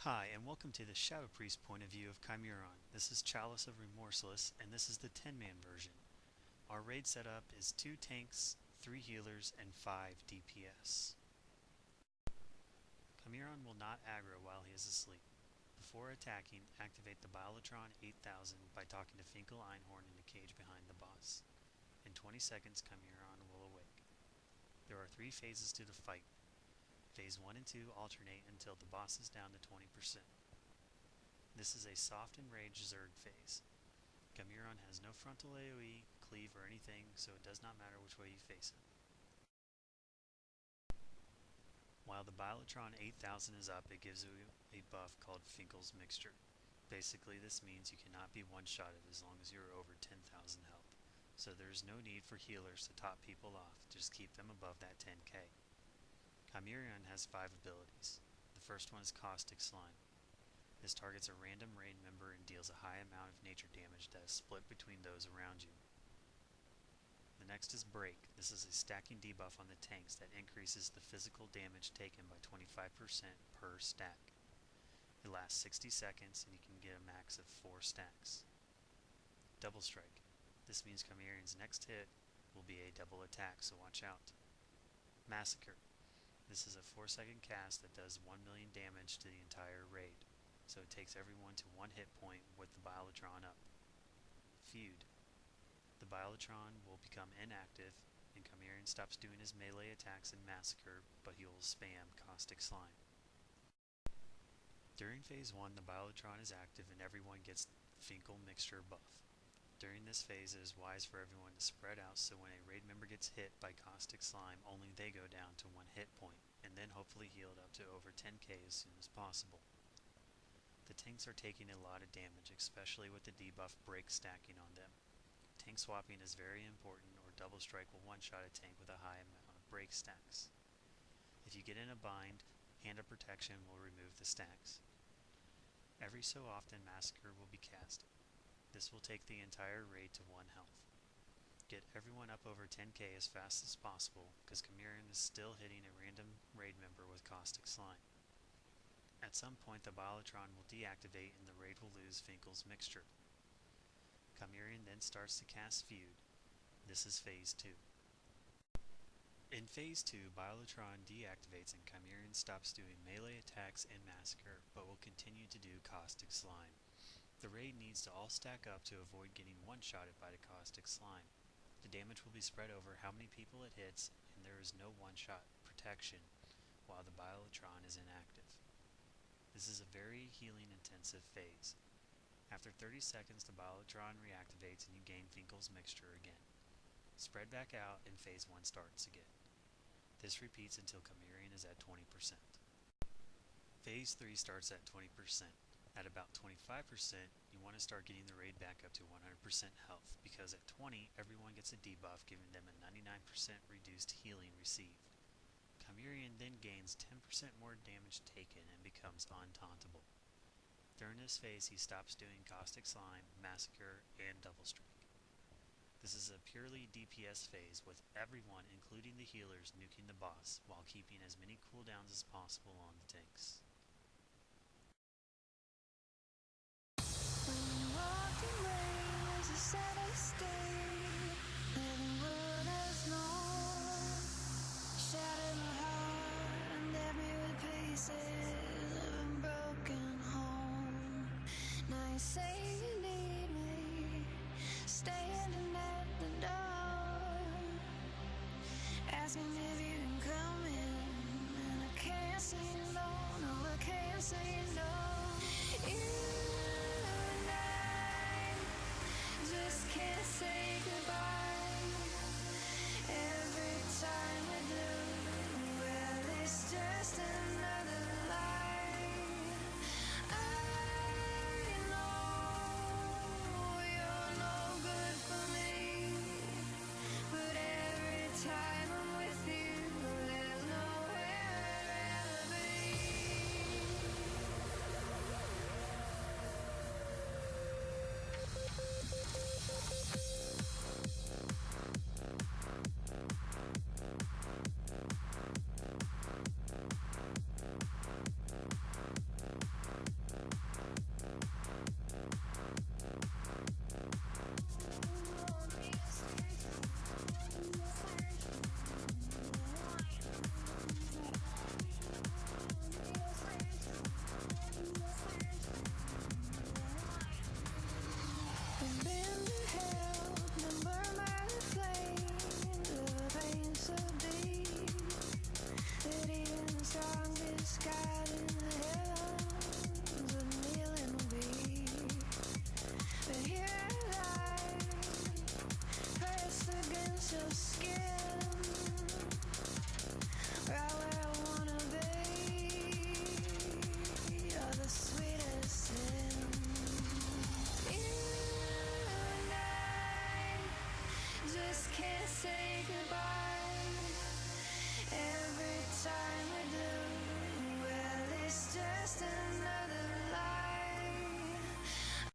Hi, and welcome to the Shadow Priest point of view of Chimaeron. This is Chalice of Remorseless, and this is the 10-man version. Our raid setup is 2 tanks, 3 healers, and 5 DPS. Chimaeron will not aggro while he is asleep. Before attacking, activate the Biolotron 8000 by talking to Finkel Einhorn in the cage behind the boss. In 20 seconds, Chimaeron will awake. There are 3 phases to the fight. Phase 1 and 2 alternate until the boss is down to 20%. This is a soft and rage Zerg phase. Chimaeron has no frontal AoE, cleave, or anything, so it does not matter which way you face him. While the Biolotron 8000 is up, it gives you a buff called Finkel's Mixture. Basically, this means you cannot be one-shotted as long as you are over 10,000 health. So there is no need for healers to top people off, just keep them above that 10k. Chimaeron has 5 abilities. The first one is Caustic Slime. This targets a random raid member and deals a high amount of nature damage that is split between those around you. The next is Break. This is a stacking debuff on the tanks that increases the physical damage taken by 25% per stack. It lasts 60 seconds and you can get a max of 4 stacks. Double Strike. This means Chimaeron's next hit will be a double attack, so watch out. Massacre. This is a 4-second cast that does 1 million damage to the entire raid, so it takes everyone to 1 hit point with the Biolotron up. Feud. The Biolotron will become inactive, and Chimaeron stops doing his melee attacks in Massacre, but he will spam Caustic Slime. During Phase 1, the Biolotron is active and everyone gets Finkel Mixture buff. During this phase, it is wise for everyone to spread out so when a raid member gets hit by Caustic Slime, only they go down to 1 hit point, and then hopefully healed up to over 10k as soon as possible. The tanks are taking a lot of damage, especially with the debuff Break stacking on them. Tank swapping is very important, or Double Strike will one-shot a tank with a high amount of break stacks. If you get in a bind, Hand of Protection will remove the stacks. Every so often, Massacre will be casted. This will take the entire raid to 1 health. Get everyone up over 10k as fast as possible, because Chimaeron is still hitting a random raid member with Caustic Slime. At some point the Biolotron will deactivate and the raid will lose Finkel's Mixture. Chimaeron then starts to cast Feud. This is Phase 2. In Phase 2, Biolotron deactivates and Chimaeron stops doing melee attacks and Massacre, but will continue to do Caustic Slime. The raid needs to all stack up to avoid getting one-shotted by the Caustic Slime. The damage will be spread over how many people it hits, and there is no one-shot protection while the Biolotron is inactive. This is a very healing-intensive phase. After 30 seconds, the Biolotron reactivates and you gain Finkel's Mixture again. Spread back out and Phase 1 starts again. This repeats until Chimaeron is at 20%. Phase 3 starts at 20%. At about 25%, you want to start getting the raid back up to 100% health, because at 20, everyone gets a debuff giving them a 99% reduced healing received. Chimaeron then gains 10% more damage taken and becomes untauntable. During this phase, he stops doing Caustic Slime, Massacre, and Double Strike. This is a purely DPS phase with everyone, including the healers, nuking the boss, while keeping as many cooldowns as possible on the tanks. Say you need me, standing at the door, asking if you can come in, and I can't say no, no, I can't say no.